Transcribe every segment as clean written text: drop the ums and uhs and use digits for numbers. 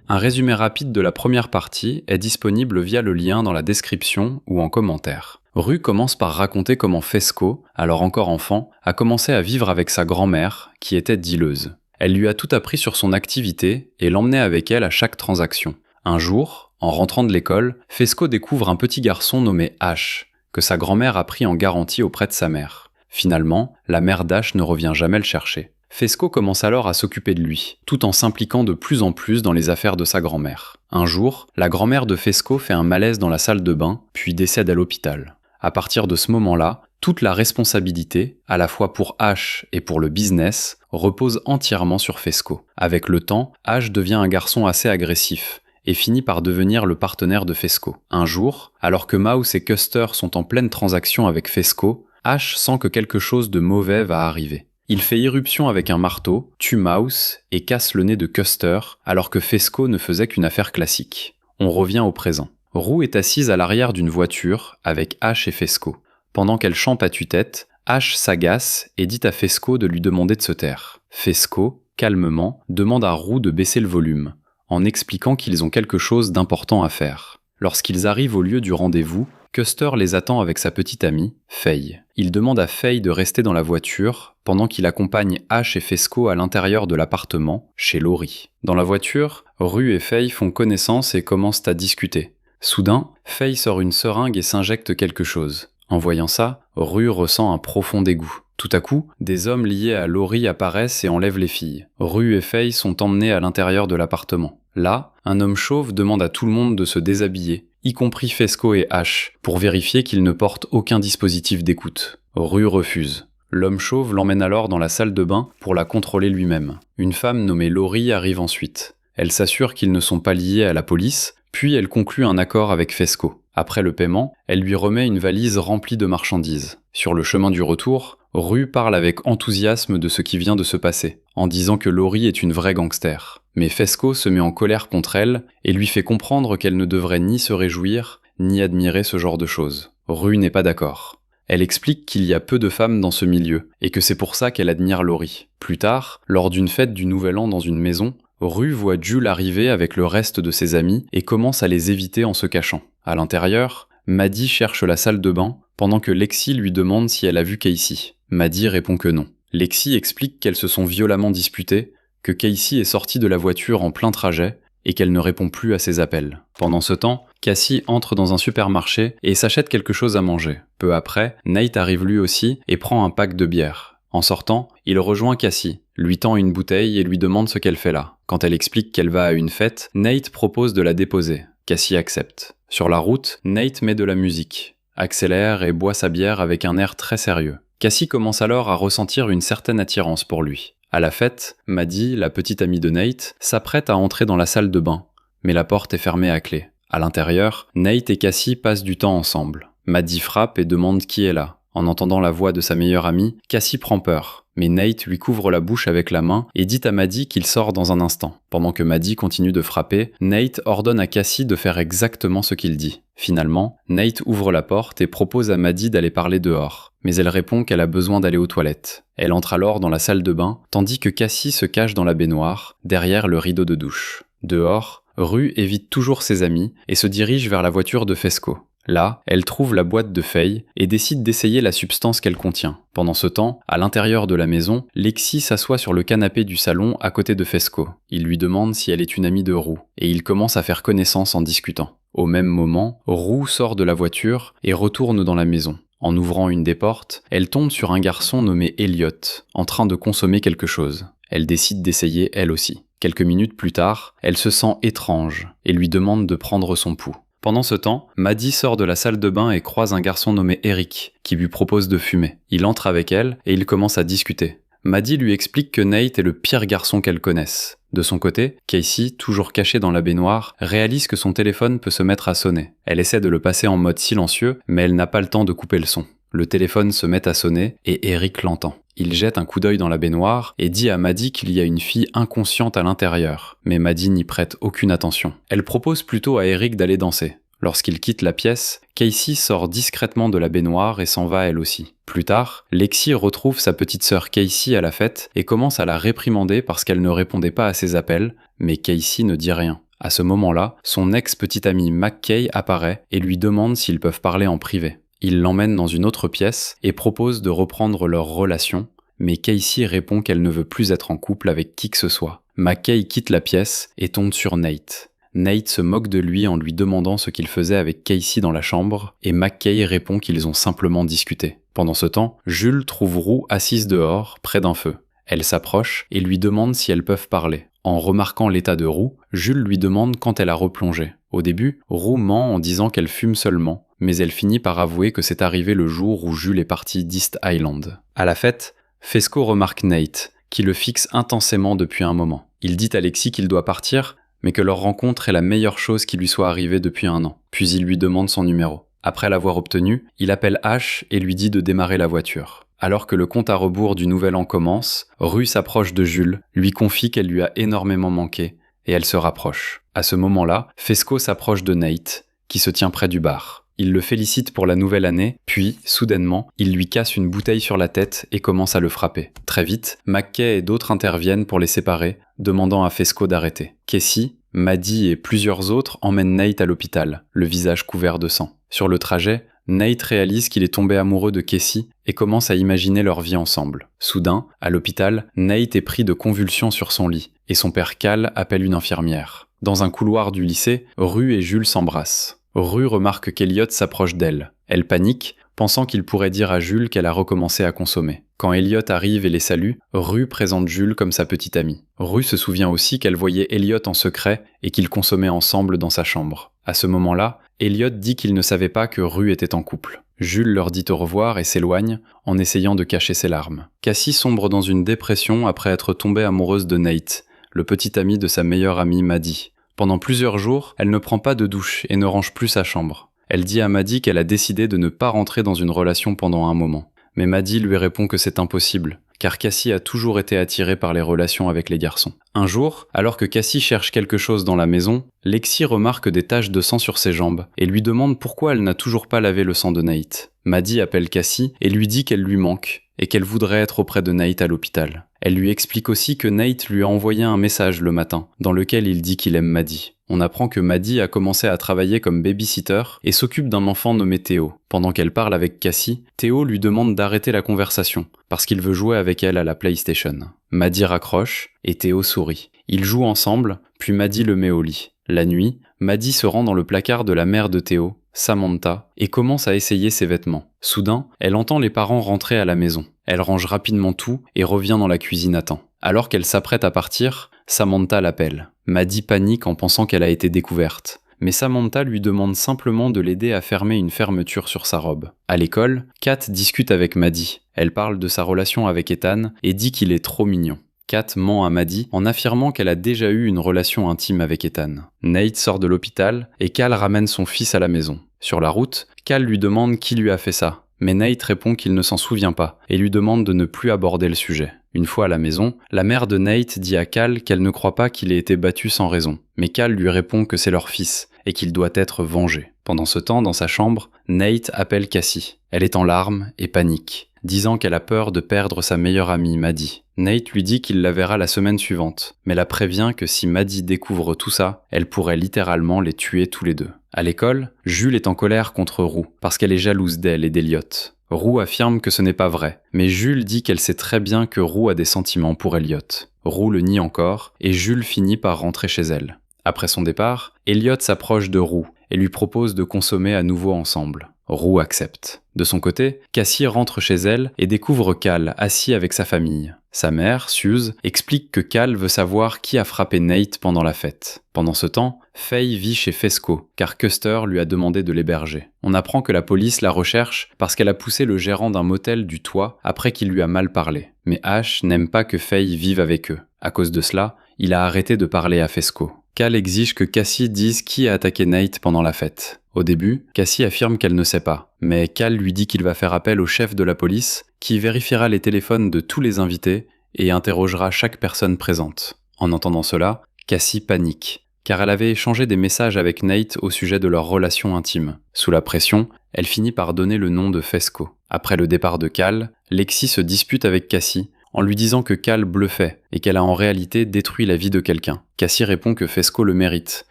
Un résumé rapide de la première partie est disponible via le lien dans la description ou en commentaire. Rue commence par raconter comment Fesco, alors encore enfant, a commencé à vivre avec sa grand-mère, qui était dealeuse. Elle lui a tout appris sur son activité et l'emmenait avec elle à chaque transaction. Un jour, en rentrant de l'école, Fesco découvre un petit garçon nommé H, que sa grand-mère a pris en garantie auprès de sa mère. Finalement, la mère d'H ne revient jamais le chercher. Fesco commence alors à s'occuper de lui, tout en s'impliquant de plus en plus dans les affaires de sa grand-mère. Un jour, la grand-mère de Fesco fait un malaise dans la salle de bain, puis décède à l'hôpital. À partir de ce moment-là, toute la responsabilité, à la fois pour H et pour le business, repose entièrement sur Fesco. Avec le temps, H devient un garçon assez agressif et finit par devenir le partenaire de Fesco. Un jour, alors que Mouse et Custer sont en pleine transaction avec Fesco, H sent que quelque chose de mauvais va arriver. Il fait irruption avec un marteau, tue Mouse et casse le nez de Custer, alors que Fesco ne faisait qu'une affaire classique. On revient au présent. Roux est assise à l'arrière d'une voiture avec H et Fesco. Pendant qu'elle champe à tue-tête, H s'agace et dit à Fesco de lui demander de se taire. Fesco, calmement, demande à Roux de baisser le volume, en expliquant qu'ils ont quelque chose d'important à faire. Lorsqu'ils arrivent au lieu du rendez-vous, Custer les attend avec sa petite amie, Faye. Il demande à Faye de rester dans la voiture pendant qu'il accompagne H et Fesco à l'intérieur de l'appartement, chez Laurie. Dans la voiture, Rue et Faye font connaissance et commencent à discuter. Soudain, Faye sort une seringue et s'injecte quelque chose. En voyant ça, Rue ressent un profond dégoût. Tout à coup, des hommes liés à Laurie apparaissent et enlèvent les filles. Rue et Faye sont emmenés à l'intérieur de l'appartement. Là, un homme chauve demande à tout le monde de se déshabiller, y compris Fesco et H, pour vérifier qu'ils ne portent aucun dispositif d'écoute. Rue refuse. L'homme chauve l'emmène alors dans la salle de bain pour la contrôler lui-même. Une femme nommée Laurie arrive ensuite. Elle s'assure qu'ils ne sont pas liés à la police, puis elle conclut un accord avec Fesco. Après le paiement, elle lui remet une valise remplie de marchandises. Sur le chemin du retour, Rue parle avec enthousiasme de ce qui vient de se passer, en disant que Laurie est une vraie gangster. Mais Fesco se met en colère contre elle et lui fait comprendre qu'elle ne devrait ni se réjouir, ni admirer ce genre de choses. Rue n'est pas d'accord. Elle explique qu'il y a peu de femmes dans ce milieu, et que c'est pour ça qu'elle admire Laurie. Plus tard, lors d'une fête du Nouvel An dans une maison, Rue voit Jules arriver avec le reste de ses amis et commence à les éviter en se cachant. À l'intérieur, Maddie cherche la salle de bain, pendant que Lexi lui demande si elle a vu Casey. Maddie répond que non. Lexi explique qu'elles se sont violemment disputées, que Casey est sortie de la voiture en plein trajet et qu'elle ne répond plus à ses appels. Pendant ce temps, Cassie entre dans un supermarché et s'achète quelque chose à manger. Peu après, Nate arrive lui aussi et prend un pack de bière. En sortant, il rejoint Cassie, lui tend une bouteille et lui demande ce qu'elle fait là. Quand elle explique qu'elle va à une fête, Nate propose de la déposer. Cassie accepte. Sur la route, Nate met de la musique, accélère et boit sa bière avec un air très sérieux. Cassie commence alors à ressentir une certaine attirance pour lui. À la fête, Maddie, la petite amie de Nate, s'apprête à entrer dans la salle de bain, mais la porte est fermée à clé. À l'intérieur, Nate et Cassie passent du temps ensemble. Maddie frappe et demande qui est là. En entendant la voix de sa meilleure amie, Cassie prend peur, mais Nate lui couvre la bouche avec la main et dit à Maddie qu'il sort dans un instant. Pendant que Maddie continue de frapper, Nate ordonne à Cassie de faire exactement ce qu'il dit. Finalement, Nate ouvre la porte et propose à Maddie d'aller parler dehors, mais elle répond qu'elle a besoin d'aller aux toilettes. Elle entre alors dans la salle de bain, tandis que Cassie se cache dans la baignoire, derrière le rideau de douche. Dehors, Rue évite toujours ses amis et se dirige vers la voiture de Fesco. Là, elle trouve la boîte de Faye et décide d'essayer la substance qu'elle contient. Pendant ce temps, à l'intérieur de la maison, Lexi s'assoit sur le canapé du salon à côté de Fesco. Il lui demande si elle est une amie de Roux, et ils commencent à faire connaissance en discutant. Au même moment, Roux sort de la voiture et retourne dans la maison. En ouvrant une des portes, elle tombe sur un garçon nommé Elliot, en train de consommer quelque chose. Elle décide d'essayer elle aussi. Quelques minutes plus tard, elle se sent étrange et lui demande de prendre son pouls. Pendant ce temps, Maddie sort de la salle de bain et croise un garçon nommé Eric, qui lui propose de fumer. Il entre avec elle et ils commencent à discuter. Maddie lui explique que Nate est le pire garçon qu'elle connaisse. De son côté, Casey, toujours cachée dans la baignoire, réalise que son téléphone peut se mettre à sonner. Elle essaie de le passer en mode silencieux, mais elle n'a pas le temps de couper le son. Le téléphone se met à sonner et Eric l'entend. Il jette un coup d'œil dans la baignoire et dit à Maddie qu'il y a une fille inconsciente à l'intérieur. Mais Maddie n'y prête aucune attention. Elle propose plutôt à Eric d'aller danser. Lorsqu'il quitte la pièce, Casey sort discrètement de la baignoire et s'en va elle aussi. Plus tard, Lexi retrouve sa petite sœur Casey à la fête et commence à la réprimander parce qu'elle ne répondait pas à ses appels, mais Casey ne dit rien. À ce moment-là, son ex-petite amie McKay apparaît et lui demande s'ils peuvent parler en privé. Il l'emmène dans une autre pièce et propose de reprendre leur relation, mais Casey répond qu'elle ne veut plus être en couple avec qui que ce soit. McKay quitte la pièce et tombe sur Nate. Nate se moque de lui en lui demandant ce qu'il faisait avec Casey dans la chambre, et McKay répond qu'ils ont simplement discuté. Pendant ce temps, Jules trouve Rue assise dehors, près d'un feu. Elle s'approche et lui demande si elles peuvent parler. En remarquant l'état de Rue, Jules lui demande quand elle a replongé. Au début, Rue ment en disant qu'elle fume seulement, mais elle finit par avouer que c'est arrivé le jour où Jules est parti d'East Island. À la fête, Fesco remarque Nate, qui le fixe intensément depuis un moment. Il dit à Lexi qu'il doit partir, mais que leur rencontre est la meilleure chose qui lui soit arrivée depuis un an. Puis il lui demande son numéro. Après l'avoir obtenu, il appelle Ash et lui dit de démarrer la voiture. Alors que le compte à rebours du nouvel an commence, Rue s'approche de Jules, lui confie qu'elle lui a énormément manqué, et elle se rapproche. À ce moment-là, Fesco s'approche de Nate, qui se tient près du bar. Il le félicite pour la nouvelle année, puis, soudainement, il lui casse une bouteille sur la tête et commence à le frapper. Très vite, McKay et d'autres interviennent pour les séparer, demandant à Fesco d'arrêter. Casey, Maddie et plusieurs autres emmènent Nate à l'hôpital, le visage couvert de sang. Sur le trajet, Nate réalise qu'il est tombé amoureux de Casey et commence à imaginer leur vie ensemble. Soudain, à l'hôpital, Nate est pris de convulsions sur son lit, et son père Cal appelle une infirmière. Dans un couloir du lycée, Rue et Jules s'embrassent. Rue remarque qu'Elliot s'approche d'elle. Elle panique, pensant qu'il pourrait dire à Jules qu'elle a recommencé à consommer. Quand Elliot arrive et les salue, Rue présente Jules comme sa petite amie. Rue se souvient aussi qu'elle voyait Elliot en secret et qu'ils consommaient ensemble dans sa chambre. À ce moment-là, Elliot dit qu'il ne savait pas que Rue était en couple. Jules leur dit au revoir et s'éloigne, en essayant de cacher ses larmes. Cassie sombre dans une dépression après être tombée amoureuse de Nate, le petit ami de sa meilleure amie Maddie. Pendant plusieurs jours, elle ne prend pas de douche et ne range plus sa chambre. Elle dit à Maddie qu'elle a décidé de ne pas rentrer dans une relation pendant un moment. Mais Maddie lui répond que c'est impossible, car Cassie a toujours été attirée par les relations avec les garçons. Un jour, alors que Cassie cherche quelque chose dans la maison, Lexi remarque des taches de sang sur ses jambes et lui demande pourquoi elle n'a toujours pas lavé le sang de Nate. Maddie appelle Cassie et lui dit qu'elle lui manque et qu'elle voudrait être auprès de Nate à l'hôpital. Elle lui explique aussi que Nate lui a envoyé un message le matin, dans lequel il dit qu'il aime Maddie. On apprend que Maddie a commencé à travailler comme babysitter et s'occupe d'un enfant nommé Théo. Pendant qu'elle parle avec Cassie, Théo lui demande d'arrêter la conversation, parce qu'il veut jouer avec elle à la PlayStation. Maddie raccroche, et Théo sourit. Ils jouent ensemble, puis Maddie le met au lit. La nuit, Maddie se rend dans le placard de la mère de Théo, Samantha, et commence à essayer ses vêtements. Soudain, elle entend les parents rentrer à la maison. Elle range rapidement tout et revient dans la cuisine à temps. Alors qu'elle s'apprête à partir, Samantha l'appelle. Maddie panique en pensant qu'elle a été découverte. Mais Samantha lui demande simplement de l'aider à fermer une fermeture sur sa robe. À l'école, Kat discute avec Maddie. Elle parle de sa relation avec Ethan et dit qu'il est trop mignon. Kat ment à Maddie en affirmant qu'elle a déjà eu une relation intime avec Ethan. Nate sort de l'hôpital et Cal ramène son fils à la maison. Sur la route, Cal lui demande qui lui a fait ça. Mais Nate répond qu'il ne s'en souvient pas et lui demande de ne plus aborder le sujet. Une fois à la maison, la mère de Nate dit à Cal qu'elle ne croit pas qu'il ait été battu sans raison. Mais Cal lui répond que c'est leur fils et qu'il doit être vengé. Pendant ce temps, dans sa chambre, Nate appelle Cassie. Elle est en larmes et panique, disant qu'elle a peur de perdre sa meilleure amie, Maddie. Nate lui dit qu'il la verra la semaine suivante, mais la prévient que si Maddie découvre tout ça, elle pourrait littéralement les tuer tous les deux. À l'école, Jules est en colère contre Rue, parce qu'elle est jalouse d'elle et d'Elliot. Rue affirme que ce n'est pas vrai, mais Jules dit qu'elle sait très bien que Rue a des sentiments pour Elliot. Rue le nie encore, et Jules finit par rentrer chez elle. Après son départ, Elliot s'approche de Rue et lui propose de consommer à nouveau ensemble. Rue accepte. De son côté, Cassie rentre chez elle et découvre Cal assis avec sa famille. Sa mère, Suze, explique que Cal veut savoir qui a frappé Nate pendant la fête. Pendant ce temps, Faye vit chez Fesco, car Custer lui a demandé de l'héberger. On apprend que la police la recherche parce qu'elle a poussé le gérant d'un motel du toit après qu'il lui a mal parlé. Mais Ash n'aime pas que Faye vive avec eux. À cause de cela, il a arrêté de parler à Fesco. Cal exige que Cassie dise qui a attaqué Nate pendant la fête. Au début, Cassie affirme qu'elle ne sait pas, mais Cal lui dit qu'il va faire appel au chef de la police, qui vérifiera les téléphones de tous les invités et interrogera chaque personne présente. En entendant cela, Cassie panique. car elle avait échangé des messages avec Nate au sujet de leur relation intime. Sous la pression, elle finit par donner le nom de Fesco. Après le départ de Cal, Lexi se dispute avec Cassie en lui disant que Cal bluffait et qu'elle a en réalité détruit la vie de quelqu'un. Cassie répond que Fesco le mérite,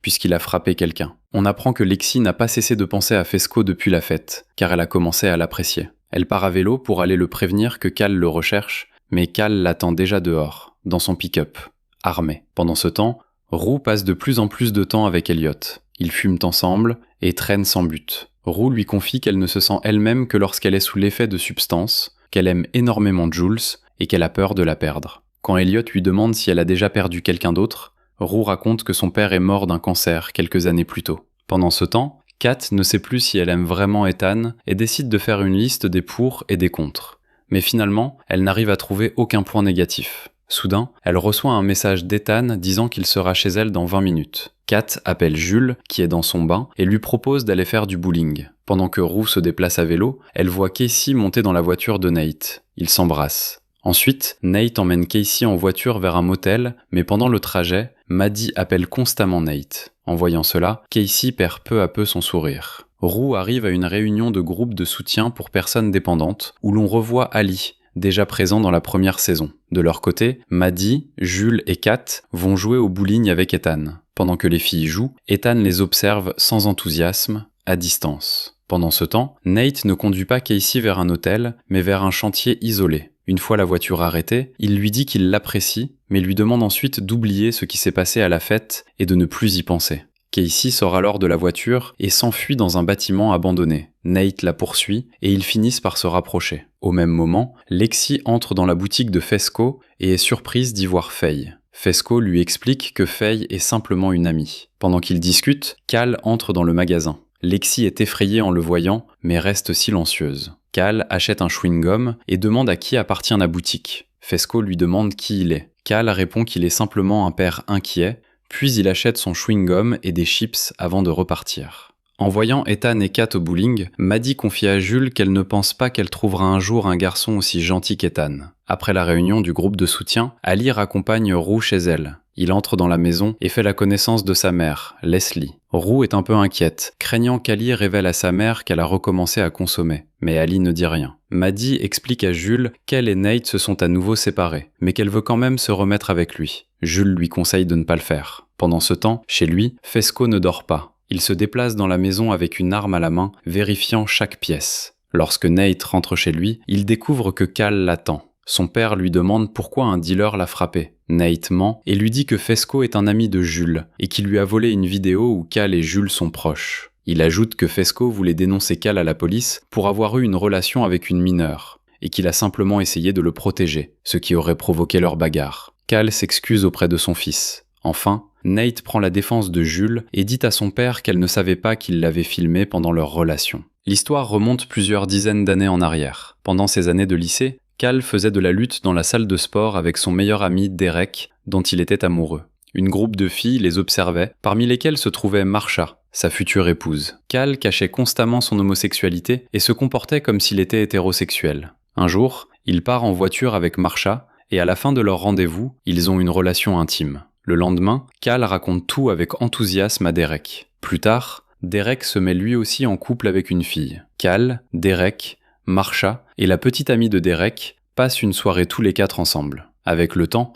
puisqu'il a frappé quelqu'un. On apprend que Lexi n'a pas cessé de penser à Fesco depuis la fête, car elle a commencé à l'apprécier. Elle part à vélo pour aller le prévenir que Cal le recherche, mais Cal l'attend déjà dehors, dans son pick-up, armé. Pendant ce temps, Rue passe de plus en plus de temps avec Elliot. Ils fument ensemble et traînent sans but. Rue lui confie qu'elle ne se sent elle-même que lorsqu'elle est sous l'effet de substances, qu'elle aime énormément Jules et qu'elle a peur de la perdre. Quand Elliot lui demande si elle a déjà perdu quelqu'un d'autre, Rue raconte que son père est mort d'un cancer quelques années plus tôt. Pendant ce temps, Kat ne sait plus si elle aime vraiment Ethan et décide de faire une liste des pour et des contre. Mais finalement, elle n'arrive à trouver aucun point négatif. Soudain, elle reçoit un message d'Ethan disant qu'il sera chez elle dans 20 minutes. Kat appelle Jules, qui est dans son bain, et lui propose d'aller faire du bowling. Pendant que Rue se déplace à vélo, elle voit Casey monter dans la voiture de Nate. Ils s'embrassent. Ensuite, Nate emmène Casey en voiture vers un motel, mais pendant le trajet, Maddie appelle constamment Nate. En voyant cela, Casey perd peu à peu son sourire. Rue arrive à une réunion de groupe de soutien pour personnes dépendantes, où l'on revoit Ali, déjà présent dans la première saison. De leur côté, Maddie, Jules et Kat vont jouer au bowling avec Ethan. Pendant que les filles jouent, Ethan les observe sans enthousiasme, à distance. Pendant ce temps, Nate ne conduit pas Casey vers un hôtel, mais vers un chantier isolé. Une fois la voiture arrêtée, il lui dit qu'il l'apprécie, mais lui demande ensuite d'oublier ce qui s'est passé à la fête et de ne plus y penser. Casey sort alors de la voiture et s'enfuit dans un bâtiment abandonné. Nate la poursuit et ils finissent par se rapprocher. Au même moment, Lexi entre dans la boutique de Fesco et est surprise d'y voir Faye. Fesco lui explique que Faye est simplement une amie. Pendant qu'ils discutent, Cal entre dans le magasin. Lexi est effrayée en le voyant, mais reste silencieuse. Cal achète un chewing-gum et demande à qui appartient la boutique. Fesco lui demande qui il est. Cal répond qu'il est simplement un père inquiet, puis il achète son chewing-gum et des chips avant de repartir. En voyant Ethan et Kat au bowling, Maddie confie à Jules qu'elle ne pense pas qu'elle trouvera un jour un garçon aussi gentil qu'Ethan. Après la réunion du groupe de soutien, Ali raccompagne Rue chez elle. Il entre dans la maison et fait la connaissance de sa mère, Leslie. Rue est un peu inquiète, craignant qu'Ali révèle à sa mère qu'elle a recommencé à consommer. Mais Ali ne dit rien. Maddie explique à Jules qu'elle et Nate se sont à nouveau séparés, mais qu'elle veut quand même se remettre avec lui. Jules lui conseille de ne pas le faire. Pendant ce temps, chez lui, Fesco ne dort pas. Il se déplace dans la maison avec une arme à la main, vérifiant chaque pièce. Lorsque Nate rentre chez lui, il découvre que Cal l'attend. Son père lui demande pourquoi un dealer l'a frappé. Nate ment et lui dit que Fesco est un ami de Jules et qu'il lui a volé une vidéo où Cal et Jules sont proches. Il ajoute que Fesco voulait dénoncer Cal à la police pour avoir eu une relation avec une mineure et qu'il a simplement essayé de le protéger, ce qui aurait provoqué leur bagarre. Cal s'excuse auprès de son fils. Enfin, Nate prend la défense de Jules et dit à son père qu'elle ne savait pas qu'il l'avait filmé pendant leur relation. L'histoire remonte plusieurs dizaines d'années en arrière. Pendant ses années de lycée, Cal faisait de la lutte dans la salle de sport avec son meilleur ami Derek, dont il était amoureux. Une groupe de filles les observait, parmi lesquelles se trouvait Marsha, sa future épouse. Cal cachait constamment son homosexualité et se comportait comme s'il était hétérosexuel. Un jour, il part en voiture avec Marsha et à la fin de leur rendez-vous, ils ont une relation intime. Le lendemain, Cal raconte tout avec enthousiasme à Derek. Plus tard, Derek se met lui aussi en couple avec une fille. Cal, Derek, Marsha et la petite amie de Derek passent une soirée tous les quatre ensemble. Avec le temps,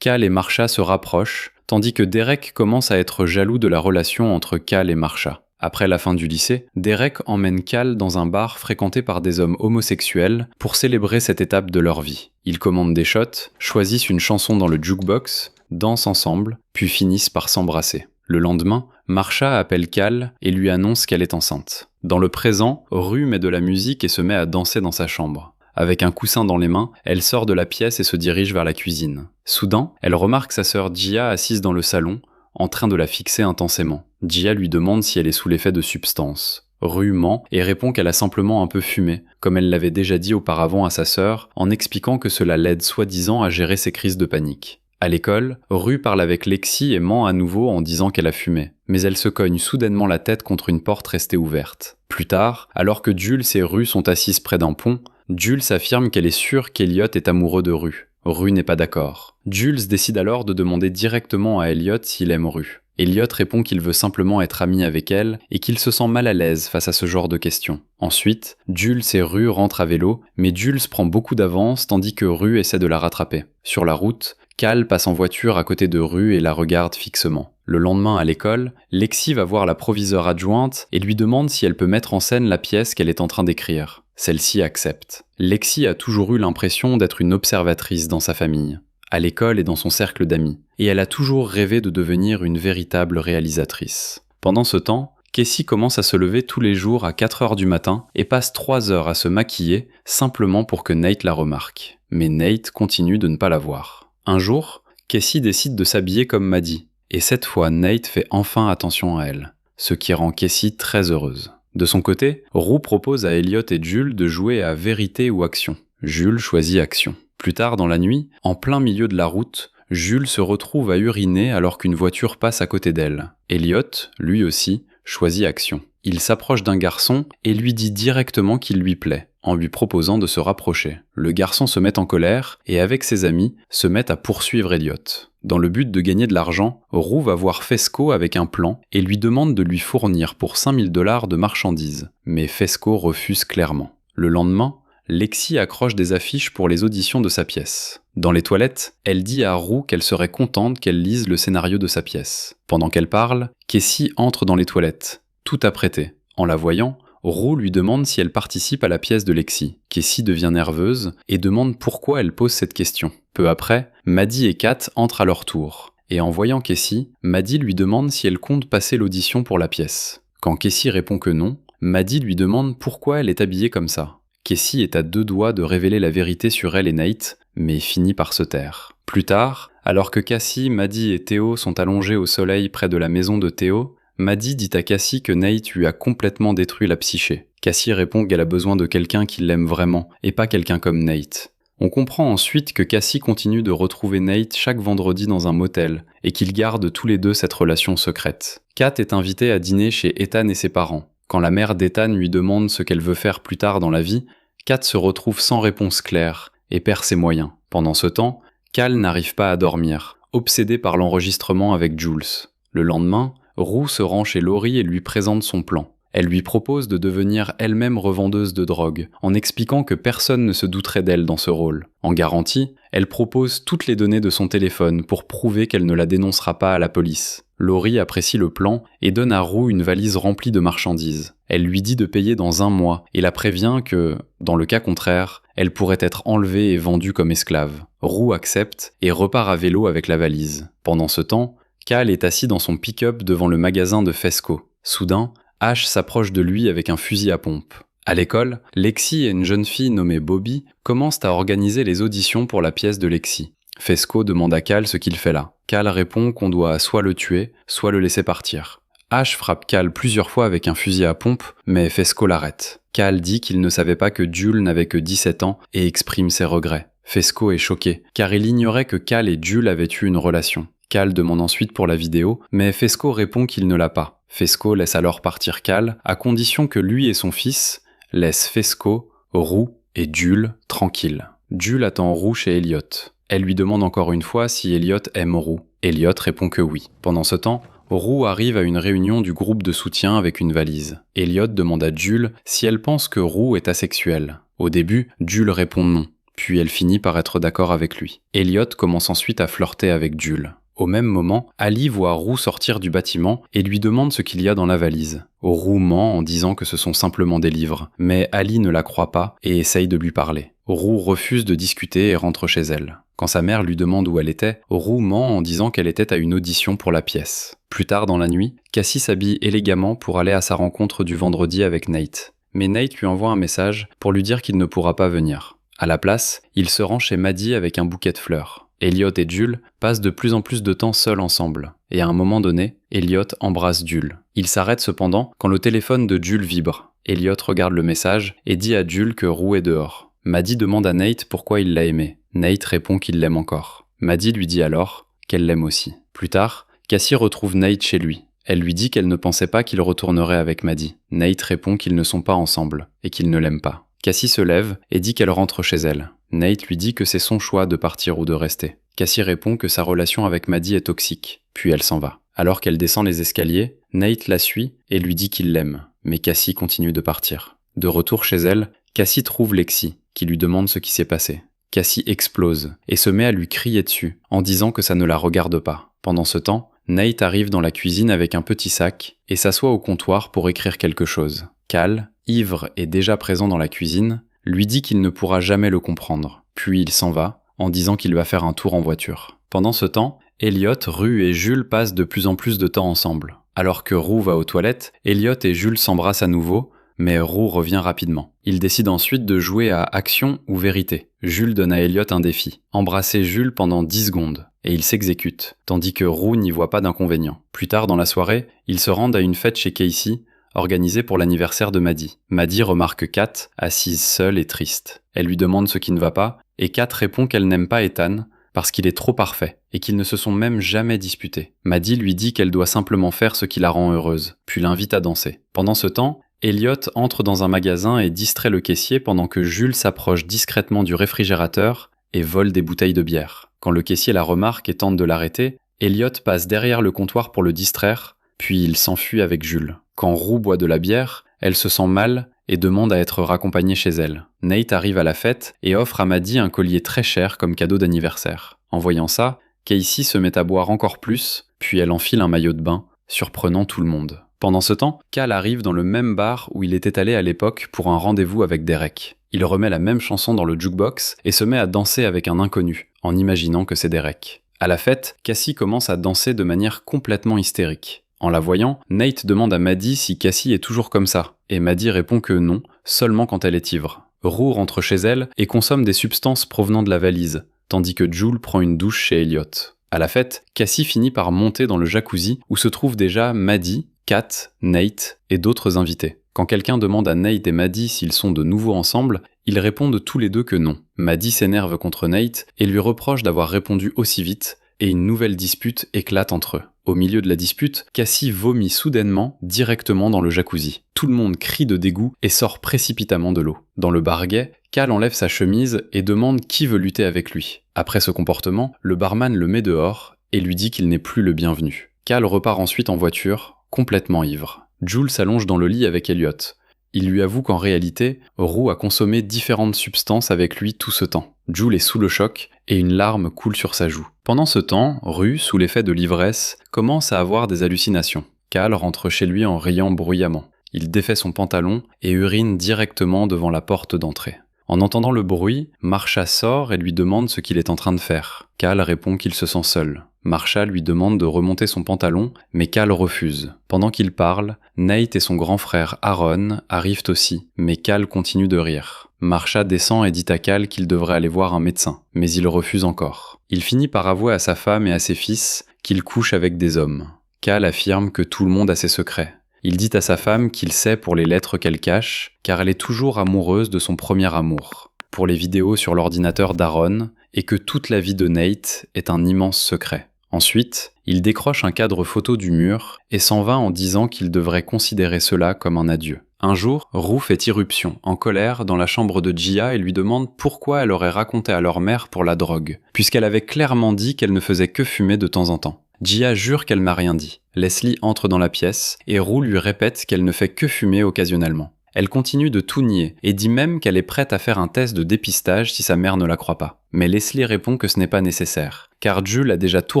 Cal et Marsha se rapprochent, tandis que Derek commence à être jaloux de la relation entre Cal et Marsha. Après la fin du lycée, Derek emmène Cal dans un bar fréquenté par des hommes homosexuels pour célébrer cette étape de leur vie. Ils commandent des shots, choisissent une chanson dans le jukebox, dansent ensemble, puis finissent par s'embrasser. Le lendemain, Marsha appelle Cal et lui annonce qu'elle est enceinte. Dans le présent, Rue met de la musique et se met à danser dans sa chambre. Avec un coussin dans les mains, elle sort de la pièce et se dirige vers la cuisine. Soudain, elle remarque sa sœur Gia assise dans le salon, en train de la fixer intensément. Gia lui demande si elle est sous l'effet de substances. Rue ment et répond qu'elle a simplement un peu fumé, comme elle l'avait déjà dit auparavant à sa sœur, en expliquant que cela l'aide soi-disant à gérer ses crises de panique. À l'école, Rue parle avec Lexi et ment à nouveau en disant qu'elle a fumé, mais elle se cogne soudainement la tête contre une porte restée ouverte. Plus tard, alors que Jules et Rue sont assises près d'un pont, Jules affirme qu'elle est sûre qu'Elliot est amoureux de Rue. Rue n'est pas d'accord. Jules décide alors de demander directement à Elliot s'il aime Rue. Elliot répond qu'il veut simplement être ami avec elle et qu'il se sent mal à l'aise face à ce genre de questions. Ensuite, Jules et Rue rentrent à vélo, mais Jules prend beaucoup d'avance tandis que Rue essaie de la rattraper. Sur la route, Cal passe en voiture à côté de Rue et la regarde fixement. Le lendemain à l'école, Lexi va voir la proviseure adjointe et lui demande si elle peut mettre en scène la pièce qu'elle est en train d'écrire. Celle-ci accepte. Lexi a toujours eu l'impression d'être une observatrice dans sa famille, à l'école et dans son cercle d'amis, et elle a toujours rêvé de devenir une véritable réalisatrice. Pendant ce temps, Casey commence à se lever tous les jours à 4 heures du matin et passe 3 heures à se maquiller simplement pour que Nate la remarque. Mais Nate continue de ne pas la voir. Un jour, Casey décide de s'habiller comme Maddie, et cette fois Nate fait enfin attention à elle, ce qui rend Casey très heureuse. De son côté, Roux propose à Elliot et Jules de jouer à vérité ou action. Jules choisit action. Plus tard dans la nuit, en plein milieu de la route, Jules se retrouve à uriner alors qu'une voiture passe à côté d'elle. Elliot, lui aussi, choisit action. Il s'approche d'un garçon et lui dit directement qu'il lui plaît, en lui proposant de se rapprocher. Le garçon se met en colère et avec ses amis, se met à poursuivre Elliot. Dans le but de gagner de l'argent, Roux va voir Fesco avec un plan et lui demande de lui fournir pour 5000 $ de marchandises. Mais Fesco refuse clairement. Le lendemain, Lexi accroche des affiches pour les auditions de sa pièce. Dans les toilettes, elle dit à Roux qu'elle serait contente qu'elle lise le scénario de sa pièce. Pendant qu'elle parle, Casey entre dans les toilettes, tout apprêté. En la voyant, Roux lui demande si elle participe à la pièce de Lexi. Casey devient nerveuse et demande pourquoi elle pose cette question. Peu après, Maddie et Kat entrent à leur tour. Et en voyant Casey, Maddie lui demande si elle compte passer l'audition pour la pièce. Quand Casey répond que non, Maddie lui demande pourquoi elle est habillée comme ça. Casey est à 2 doigts de révéler la vérité sur elle et Nate, mais finit par se taire. Plus tard, alors que Casey, Maddie et Théo sont allongés au soleil près de la maison de Théo, Maddie dit à Casey que Nate lui a complètement détruit la psyché. Casey répond qu'elle a besoin de quelqu'un qui l'aime vraiment, et pas quelqu'un comme Nate. On comprend ensuite que Casey continue de retrouver Nate chaque vendredi dans un motel, et qu'ils gardent tous les deux cette relation secrète. Kat est invitée à dîner chez Ethan et ses parents. Quand la mère d'Ethan lui demande ce qu'elle veut faire plus tard dans la vie, Kat se retrouve sans réponse claire et perd ses moyens. Pendant ce temps, Cal n'arrive pas à dormir, obsédé par l'enregistrement avec Jules. Le lendemain, Roux se rend chez Laurie et lui présente son plan. Elle lui propose de devenir elle-même revendeuse de drogue, en expliquant que personne ne se douterait d'elle dans ce rôle. En garantie, elle propose toutes les données de son téléphone pour prouver qu'elle ne la dénoncera pas à la police. Laurie apprécie le plan et donne à Roux une valise remplie de marchandises. Elle lui dit de payer dans 1 mois et la prévient que, dans le cas contraire, elle pourrait être enlevée et vendue comme esclave. Roux accepte et repart à vélo avec la valise. Pendant ce temps, Cal est assis dans son pick-up devant le magasin de Fesco. Soudain, Ash s'approche de lui avec un fusil à pompe. À l'école, Lexi et une jeune fille nommée Bobby commencent à organiser les auditions pour la pièce de Lexi. Fesco demande à Cal ce qu'il fait là. Cal répond qu'on doit soit le tuer, soit le laisser partir. Ash frappe Cal plusieurs fois avec un fusil à pompe, mais Fesco l'arrête. Cal dit qu'il ne savait pas que Jules n'avait que 17 ans et exprime ses regrets. Fesco est choqué, car il ignorait que Cal et Jules avaient eu une relation. Cal demande ensuite pour la vidéo, mais Fesco répond qu'il ne l'a pas. Fesco laisse alors partir Cal, à condition que lui et son fils laissent Fesco, Roux et Jules tranquilles. Jules attend Roux chez Elliot. Elle lui demande encore une fois si Elliot aime Roux. Elliot répond que oui. Pendant ce temps, Roux arrive à une réunion du groupe de soutien avec une valise. Elliot demande à Jules si elle pense que Roux est asexuel. Au début, Jules répond non, puis elle finit par être d'accord avec lui. Elliot commence ensuite à flirter avec Jules. Au même moment, Ali voit Roux sortir du bâtiment et lui demande ce qu'il y a dans la valise. Roux ment en disant que ce sont simplement des livres, mais Ali ne la croit pas et essaye de lui parler. Roux refuse de discuter et rentre chez elle. Quand sa mère lui demande où elle était, Roux ment en disant qu'elle était à une audition pour la pièce. Plus tard dans la nuit, Cassie s'habille élégamment pour aller à sa rencontre du vendredi avec Nate. Mais Nate lui envoie un message pour lui dire qu'il ne pourra pas venir. À la place, il se rend chez Maddie avec un bouquet de fleurs. Elliot et Jules passent de plus en plus de temps seuls ensemble, et à un moment donné, Elliot embrasse Jules. Il s'arrête cependant quand le téléphone de Jules vibre. Elliot regarde le message et dit à Jules que Roux est dehors. Maddie demande à Nate pourquoi il l'a aimé. Nate répond qu'il l'aime encore. Maddie lui dit alors qu'elle l'aime aussi. Plus tard, Cassie retrouve Nate chez lui. Elle lui dit qu'elle ne pensait pas qu'il retournerait avec Maddie. Nate répond qu'ils ne sont pas ensemble et qu'il ne l'aime pas. Cassie se lève et dit qu'elle rentre chez elle. Nate lui dit que c'est son choix de partir ou de rester. Cassie répond que sa relation avec Maddie est toxique, puis elle s'en va. Alors qu'elle descend les escaliers, Nate la suit et lui dit qu'il l'aime, mais Cassie continue de partir. De retour chez elle, Cassie trouve Lexi, qui lui demande ce qui s'est passé. Cassie explose et se met à lui crier dessus, en disant que ça ne la regarde pas. Pendant ce temps, Nate arrive dans la cuisine avec un petit sac et s'assoit au comptoir pour écrire quelque chose. Cal, ivre et déjà présent dans la cuisine, lui dit qu'il ne pourra jamais le comprendre. Puis il s'en va, en disant qu'il va faire un tour en voiture. Pendant ce temps, Elliot, Rue et Jules passent de plus en plus de temps ensemble. Alors que Rue va aux toilettes, Elliot et Jules s'embrassent à nouveau, mais Rue revient rapidement. Ils décident ensuite de jouer à action ou vérité. Jules donne à Elliot un défi. Embrasser Jules pendant 10 secondes. Et il s'exécute, tandis que Rue n'y voit pas d'inconvénient. Plus tard dans la soirée, ils se rendent à une fête chez Casey, organisée pour l'anniversaire de Maddie. Maddie remarque Kat, assise seule et triste. Elle lui demande ce qui ne va pas, et Kat répond qu'elle n'aime pas Ethan, parce qu'il est trop parfait, et qu'ils ne se sont même jamais disputés. Maddie lui dit qu'elle doit simplement faire ce qui la rend heureuse, puis l'invite à danser. Pendant ce temps, Elliot entre dans un magasin et distrait le caissier pendant que Jules s'approche discrètement du réfrigérateur et vole des bouteilles de bière. Quand le caissier la remarque et tente de l'arrêter, Elliot passe derrière le comptoir pour le distraire, puis il s'enfuit avec Jules. Quand Rue boit de la bière, elle se sent mal et demande à être raccompagnée chez elle. Nate arrive à la fête et offre à Maddie un collier très cher comme cadeau d'anniversaire. En voyant ça, Casey se met à boire encore plus, puis elle enfile un maillot de bain, surprenant tout le monde. Pendant ce temps, Cal arrive dans le même bar où il était allé à l'époque pour un rendez-vous avec Derek. Il remet la même chanson dans le jukebox et se met à danser avec un inconnu, en imaginant que c'est Derek. À la fête, Cassie commence à danser de manière complètement hystérique. En la voyant, Nate demande à Maddie si Cassie est toujours comme ça, et Maddie répond que non, seulement quand elle est ivre. Rue rentre chez elle et consomme des substances provenant de la valise, tandis que Jules prend une douche chez Elliot. À la fête, Cassie finit par monter dans le jacuzzi où se trouvent déjà Maddie, Kat, Nate et d'autres invités. Quand quelqu'un demande à Nate et Maddie s'ils sont de nouveau ensemble, ils répondent tous les deux que non. Maddie s'énerve contre Nate et lui reproche d'avoir répondu aussi vite, et une nouvelle dispute éclate entre eux. Au milieu de la dispute, Cassie vomit soudainement directement dans le jacuzzi. Tout le monde crie de dégoût et sort précipitamment de l'eau. Dans le bar gay, Cal enlève sa chemise et demande qui veut lutter avec lui. Après ce comportement, le barman le met dehors et lui dit qu'il n'est plus le bienvenu. Cal repart ensuite en voiture, complètement ivre. Jules s'allonge dans le lit avec Elliot. Il lui avoue qu'en réalité, Rue a consommé différentes substances avec lui tout ce temps. Jules est sous le choc et une larme coule sur sa joue. Pendant ce temps, Rue, sous l'effet de l'ivresse, commence à avoir des hallucinations. Cal rentre chez lui en riant bruyamment. Il défait son pantalon et urine directement devant la porte d'entrée. En entendant le bruit, Marsha sort et lui demande ce qu'il est en train de faire. Cal répond qu'il se sent seul. Marsha lui demande de remonter son pantalon, mais Cal refuse. Pendant qu'il parle, Nate et son grand frère Aaron arrivent aussi, mais Cal continue de rire. Marsha descend et dit à Cal qu'il devrait aller voir un médecin, mais il refuse encore. Il finit par avouer à sa femme et à ses fils qu'il couche avec des hommes. Cal affirme que tout le monde a ses secrets. Il dit à sa femme qu'il sait pour les lettres qu'elle cache, car elle est toujours amoureuse de son premier amour, pour les vidéos sur l'ordinateur d'Aaron, et que toute la vie de Nate est un immense secret. Ensuite, il décroche un cadre photo du mur et s'en va en disant qu'il devrait considérer cela comme un adieu. Un jour, Rue fait irruption, en colère, dans la chambre de Gia et lui demande pourquoi elle aurait raconté à leur mère pour la drogue, puisqu'elle avait clairement dit qu'elle ne faisait que fumer de temps en temps. Gia jure qu'elle n'a rien dit. Leslie entre dans la pièce et Rue lui répète qu'elle ne fait que fumer occasionnellement. Elle continue de tout nier et dit même qu'elle est prête à faire un test de dépistage si sa mère ne la croit pas. Mais Leslie répond que ce n'est pas nécessaire, car Jules a déjà tout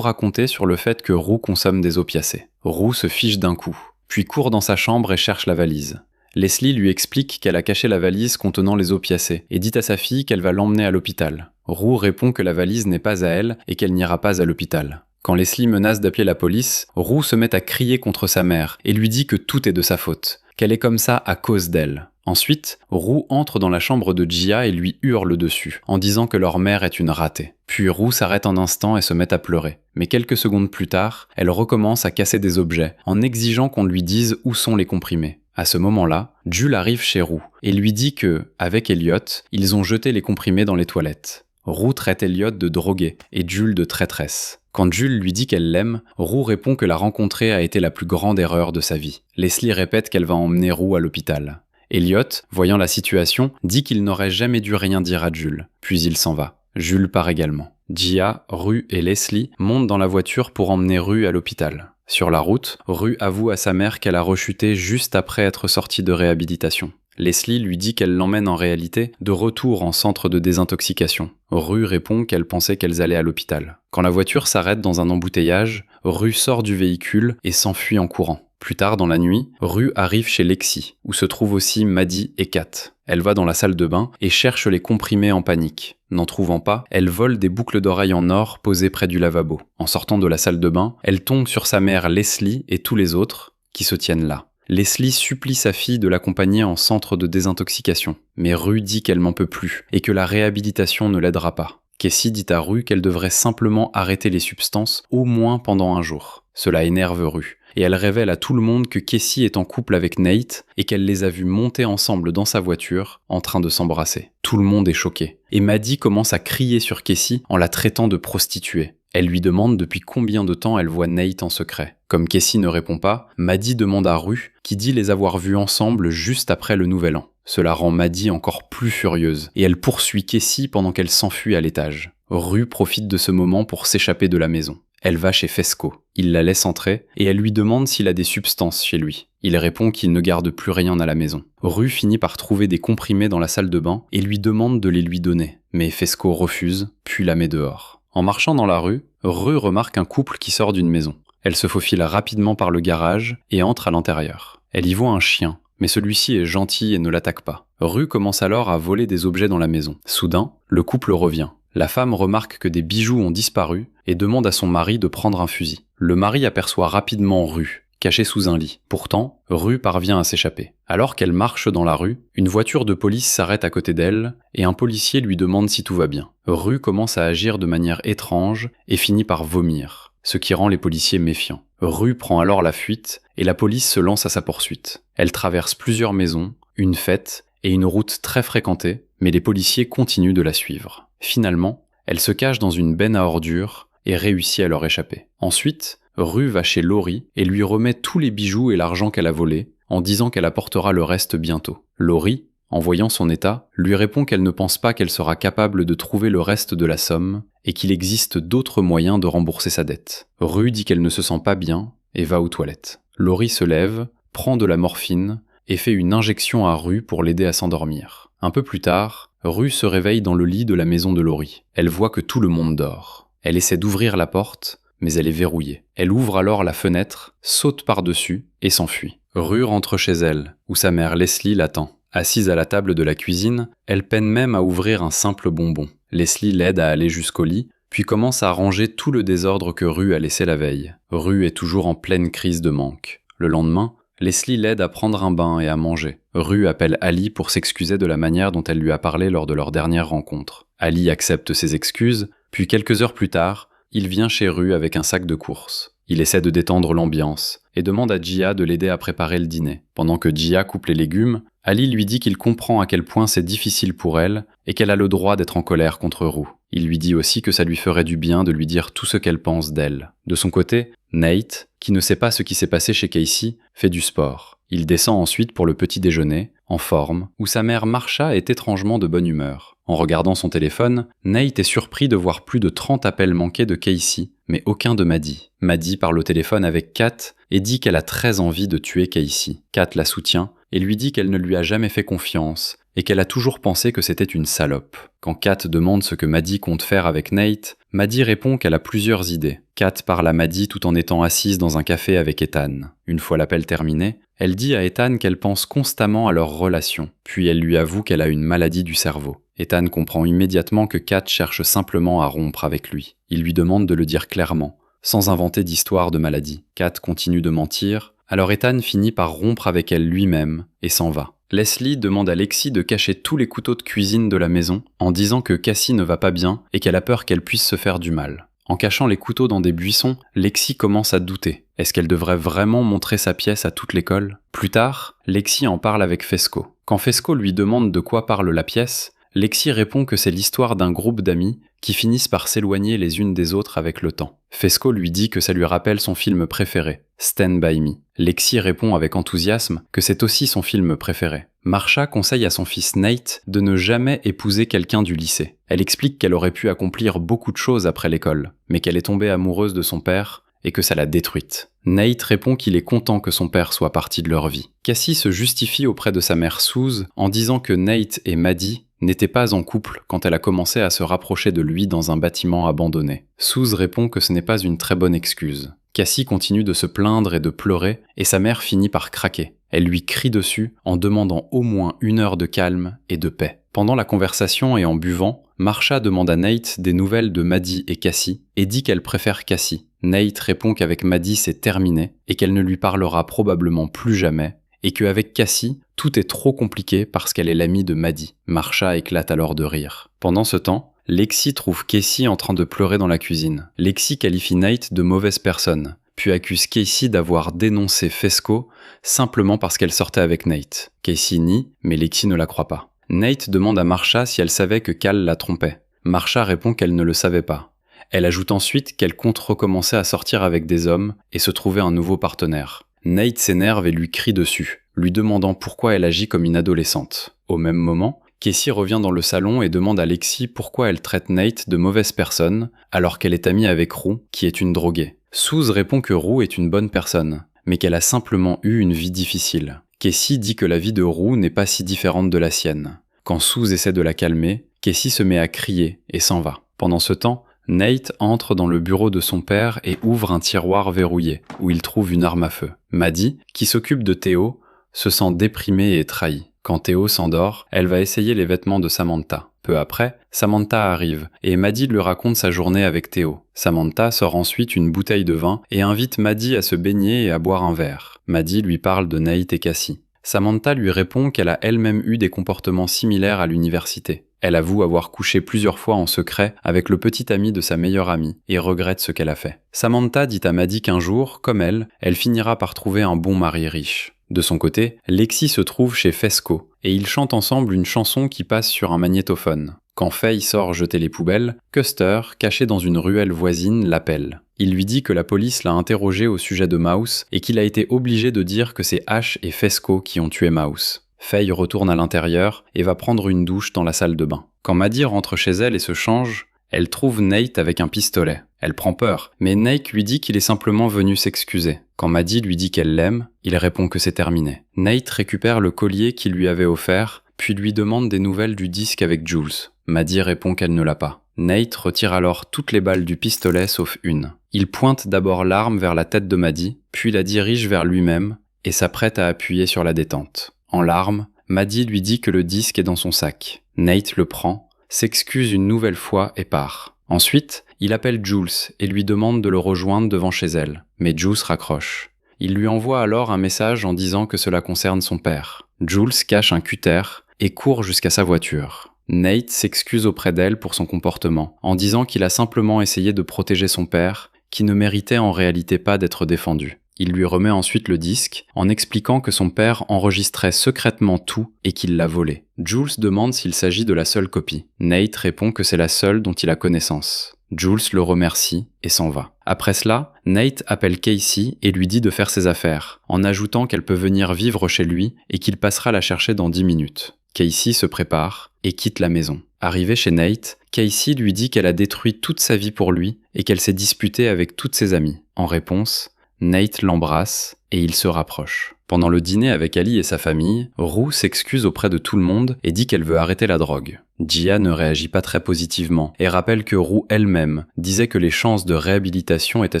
raconté sur le fait que Rue consomme des opiacés. Rue se fiche d'un coup, puis court dans sa chambre et cherche la valise. Leslie lui explique qu'elle a caché la valise contenant les opiacés et dit à sa fille qu'elle va l'emmener à l'hôpital. Rue répond que la valise n'est pas à elle et qu'elle n'ira pas à l'hôpital. Quand Leslie menace d'appeler la police, Rue se met à crier contre sa mère et lui dit que tout est de sa faute, qu'elle est comme ça à cause d'elle. Ensuite, Rue entre dans la chambre de Gia et lui hurle dessus, en disant que leur mère est une ratée. Puis Rue s'arrête un instant et se met à pleurer. Mais quelques secondes plus tard, elle recommence à casser des objets, en exigeant qu'on lui dise où sont les comprimés. À ce moment-là, Jules arrive chez Rue et lui dit que, avec Elliot, ils ont jeté les comprimés dans les toilettes. Rue traite Elliot de drogué et Jules de traîtresse. Quand Jules lui dit qu'elle l'aime, Rue répond que la rencontrer a été la plus grande erreur de sa vie. Leslie répète qu'elle va emmener Rue à l'hôpital. Elliot, voyant la situation, dit qu'il n'aurait jamais dû rien dire à Jules, puis il s'en va. Jules part également. Gia, Rue et Leslie montent dans la voiture pour emmener Rue à l'hôpital. Sur la route, Rue avoue à sa mère qu'elle a rechuté juste après être sortie de réhabilitation. Leslie lui dit qu'elle l'emmène en réalité de retour en centre de désintoxication. Rue répond qu'elle pensait qu'elles allaient à l'hôpital. Quand la voiture s'arrête dans un embouteillage, Rue sort du véhicule et s'enfuit en courant. Plus tard dans la nuit, Rue arrive chez Lexi, où se trouvent aussi Maddie et Kat. Elle va dans la salle de bain et cherche les comprimés en panique. N'en trouvant pas, elle vole des boucles d'oreilles en or posées près du lavabo. En sortant de la salle de bain, elle tombe sur sa mère Leslie et tous les autres qui se tiennent là. Leslie supplie sa fille de l'accompagner en centre de désintoxication, mais Rue dit qu'elle n'en peut plus et que la réhabilitation ne l'aidera pas. Cassie dit à Rue qu'elle devrait simplement arrêter les substances au moins pendant un jour. Cela énerve Rue, et elle révèle à tout le monde que Cassie est en couple avec Nate et qu'elle les a vus monter ensemble dans sa voiture en train de s'embrasser. Tout le monde est choqué, et Maddie commence à crier sur Cassie en la traitant de prostituée. Elle lui demande depuis combien de temps elle voit Nate en secret. Comme Cassie ne répond pas, Maddie demande à Rue, qui dit les avoir vus ensemble juste après le Nouvel An. Cela rend Maddie encore plus furieuse, et elle poursuit Cassie pendant qu'elle s'enfuit à l'étage. Rue profite de ce moment pour s'échapper de la maison. Elle va chez Fesco. Il la laisse entrer, et elle lui demande s'il a des substances chez lui. Il répond qu'il ne garde plus rien à la maison. Rue finit par trouver des comprimés dans la salle de bain, et lui demande de les lui donner. Mais Fesco refuse, puis la met dehors. En marchant dans la rue, Rue remarque un couple qui sort d'une maison. Elle se faufile rapidement par le garage et entre à l'intérieur. Elle y voit un chien, mais celui-ci est gentil et ne l'attaque pas. Rue commence alors à voler des objets dans la maison. Soudain, le couple revient. La femme remarque que des bijoux ont disparu et demande à son mari de prendre un fusil. Le mari aperçoit rapidement Rue, cachée sous un lit. Pourtant, Rue parvient à s'échapper. Alors qu'elle marche dans la rue, une voiture de police s'arrête à côté d'elle et un policier lui demande si tout va bien. Rue commence à agir de manière étrange et finit par vomir, ce qui rend les policiers méfiants. Rue prend alors la fuite et la police se lance à sa poursuite. Elle traverse plusieurs maisons, une fête et une route très fréquentée, mais les policiers continuent de la suivre. Finalement, elle se cache dans une benne à ordures et réussit à leur échapper. Ensuite, Rue va chez Laurie et lui remet tous les bijoux et l'argent qu'elle a volés, en disant qu'elle apportera le reste bientôt. Laurie, en voyant son état, lui répond qu'elle ne pense pas qu'elle sera capable de trouver le reste de la somme et qu'il existe d'autres moyens de rembourser sa dette. Rue dit qu'elle ne se sent pas bien et va aux toilettes. Laurie se lève, prend de la morphine et fait une injection à Rue pour l'aider à s'endormir. Un peu plus tard, Rue se réveille dans le lit de la maison de Laurie. Elle voit que tout le monde dort. Elle essaie d'ouvrir la porte, mais elle est verrouillée. Elle ouvre alors la fenêtre, saute par-dessus et s'enfuit. Rue rentre chez elle, où sa mère Leslie l'attend. Assise à la table de la cuisine, elle peine même à ouvrir un simple bonbon. Leslie l'aide à aller jusqu'au lit, puis commence à ranger tout le désordre que Rue a laissé la veille. Rue est toujours en pleine crise de manque. Le lendemain, Leslie l'aide à prendre un bain et à manger. Rue appelle Ali pour s'excuser de la manière dont elle lui a parlé lors de leur dernière rencontre. Ali accepte ses excuses, puis quelques heures plus tard, il vient chez Rue avec un sac de courses. Il essaie de détendre l'ambiance et demande à Gia de l'aider à préparer le dîner. Pendant que Gia coupe les légumes, Ali lui dit qu'il comprend à quel point c'est difficile pour elle et qu'elle a le droit d'être en colère contre Rue. Il lui dit aussi que ça lui ferait du bien de lui dire tout ce qu'elle pense d'elle. De son côté, Nate, qui ne sait pas ce qui s'est passé chez Casey, fait du sport. Il descend ensuite pour le petit déjeuner, en forme, où sa mère Marsha est étrangement de bonne humeur. En regardant son téléphone, Nate est surpris de voir plus de 30 appels manqués de Casey, mais aucun de Maddie. Maddie parle au téléphone avec Kat et dit qu'elle a très envie de tuer Casey. Kat la soutient et lui dit qu'elle ne lui a jamais fait confiance et qu'elle a toujours pensé que c'était une salope. Quand Kat demande ce que Maddie compte faire avec Nate, Maddie répond qu'elle a plusieurs idées. Kat parle à Maddie tout en étant assise dans un café avec Ethan. Une fois l'appel terminé, elle dit à Ethan qu'elle pense constamment à leur relation, puis elle lui avoue qu'elle a une maladie du cerveau. Ethan comprend immédiatement que Kat cherche simplement à rompre avec lui. Il lui demande de le dire clairement, sans inventer d'histoire de maladie. Kat continue de mentir, alors Ethan finit par rompre avec elle lui-même et s'en va. Leslie demande à Lexi de cacher tous les couteaux de cuisine de la maison en disant que Cassie ne va pas bien et qu'elle a peur qu'elle puisse se faire du mal. En cachant les couteaux dans des buissons, Lexi commence à douter. Est-ce qu'elle devrait vraiment montrer sa pièce à toute l'école ? Plus tard, Lexi en parle avec Fesco. Quand Fesco lui demande de quoi parle la pièce, Lexi répond que c'est l'histoire d'un groupe d'amis qui finissent par s'éloigner les unes des autres avec le temps. Fesco lui dit que ça lui rappelle son film préféré, Stand By Me. Lexi répond avec enthousiasme que c'est aussi son film préféré. Marsha conseille à son fils Nate de ne jamais épouser quelqu'un du lycée. Elle explique qu'elle aurait pu accomplir beaucoup de choses après l'école, mais qu'elle est tombée amoureuse de son père et que ça l'a détruite. Nate répond qu'il est content que son père soit parti de leur vie. Cassie se justifie auprès de sa mère Suze en disant que Nate et Maddie n'étaient pas en couple quand elle a commencé à se rapprocher de lui dans un bâtiment abandonné. Suze répond que ce n'est pas une très bonne excuse. Cassie continue de se plaindre et de pleurer, et sa mère finit par craquer. Elle lui crie dessus en demandant au moins 1 heure de calme et de paix. Pendant la conversation et en buvant, Marsha demande à Nate des nouvelles de Maddie et Cassie et dit qu'elle préfère Cassie. Nate répond qu'avec Maddie c'est terminé et qu'elle ne lui parlera probablement plus jamais et qu'avec Cassie, tout est trop compliqué parce qu'elle est l'amie de Maddie. Marsha éclate alors de rire. Pendant ce temps, Lexi trouve Casey en train de pleurer dans la cuisine. Lexi qualifie Nate de mauvaise personne, puis accuse Casey d'avoir dénoncé Fesco simplement parce qu'elle sortait avec Nate. Casey nie, mais Lexi ne la croit pas. Nate demande à Marsha si elle savait que Cal la trompait. Marsha répond qu'elle ne le savait pas. Elle ajoute ensuite qu'elle compte recommencer à sortir avec des hommes et se trouver un nouveau partenaire. Nate s'énerve et lui crie dessus, lui demandant pourquoi elle agit comme une adolescente. Au même moment, Casey revient dans le salon et demande à Lexi pourquoi elle traite Nate de mauvaise personne alors qu'elle est amie avec Rue, qui est une droguée. Suze répond que Rue est une bonne personne, mais qu'elle a simplement eu une vie difficile. Casey dit que la vie de Rue n'est pas si différente de la sienne. Quand Suze essaie de la calmer, Casey se met à crier et s'en va. Pendant ce temps, Nate entre dans le bureau de son père et ouvre un tiroir verrouillé, où il trouve une arme à feu. Maddie, qui s'occupe de Theo, se sent déprimée et trahie. Quand Theo s'endort, elle va essayer les vêtements de Samantha. Peu après, Samantha arrive, et Maddie lui raconte sa journée avec Theo. Samantha sort ensuite une bouteille de vin et invite Maddie à se baigner et à boire un verre. Maddie lui parle de Nate et Cassie. Samantha lui répond qu'elle a elle-même eu des comportements similaires à l'université. Elle avoue avoir couché plusieurs fois en secret avec le petit ami de sa meilleure amie et regrette ce qu'elle a fait. Samantha dit à Maddie qu'un jour, comme elle finira par trouver un bon mari riche. De son côté, Lexi se trouve chez Fesco et ils chantent ensemble une chanson qui passe sur un magnétophone. Quand Faye sort jeter les poubelles, Custer, caché dans une ruelle voisine, l'appelle. Il lui dit que la police l'a interrogé au sujet de Mouse et qu'il a été obligé de dire que c'est Ash et Fesco qui ont tué Mouse. Faye retourne à l'intérieur et va prendre une douche dans la salle de bain. Quand Maddie rentre chez elle et se change, elle trouve Nate avec un pistolet. Elle prend peur, mais Nate lui dit qu'il est simplement venu s'excuser. Quand Maddie lui dit qu'elle l'aime, il répond que c'est terminé. Nate récupère le collier qu'il lui avait offert, puis lui demande des nouvelles du disque avec Jules. Maddie répond qu'elle ne l'a pas. Nate retire alors toutes les balles du pistolet sauf une. Il pointe d'abord l'arme vers la tête de Maddie, puis la dirige vers lui-même et s'apprête à appuyer sur la détente. En larmes, Maddie lui dit que le disque est dans son sac. Nate le prend, s'excuse une nouvelle fois et part. Ensuite, il appelle Jules et lui demande de le rejoindre devant chez elle, mais Jules raccroche. Il lui envoie alors un message en disant que cela concerne son père. Jules cache un cutter et court jusqu'à sa voiture. Nate s'excuse auprès d'elle pour son comportement, en disant qu'il a simplement essayé de protéger son père, qui ne méritait en réalité pas d'être défendu. Il lui remet ensuite le disque, en expliquant que son père enregistrait secrètement tout et qu'il l'a volé. Jules demande s'il s'agit de la seule copie. Nate répond que c'est la seule dont il a connaissance. Jules le remercie et s'en va. Après cela, Nate appelle Casey et lui dit de faire ses affaires, en ajoutant qu'elle peut venir vivre chez lui et qu'il passera la chercher dans 10 minutes. Casey se prépare et quitte la maison. Arrivée chez Nate, Casey lui dit qu'elle a détruit toute sa vie pour lui et qu'elle s'est disputée avec toutes ses amies. En réponse, Nate l'embrasse et ils se rapprochent. Pendant le dîner avec Ali et sa famille, Rue s'excuse auprès de tout le monde et dit qu'elle veut arrêter la drogue. Gia ne réagit pas très positivement et rappelle que Rue elle-même disait que les chances de réhabilitation étaient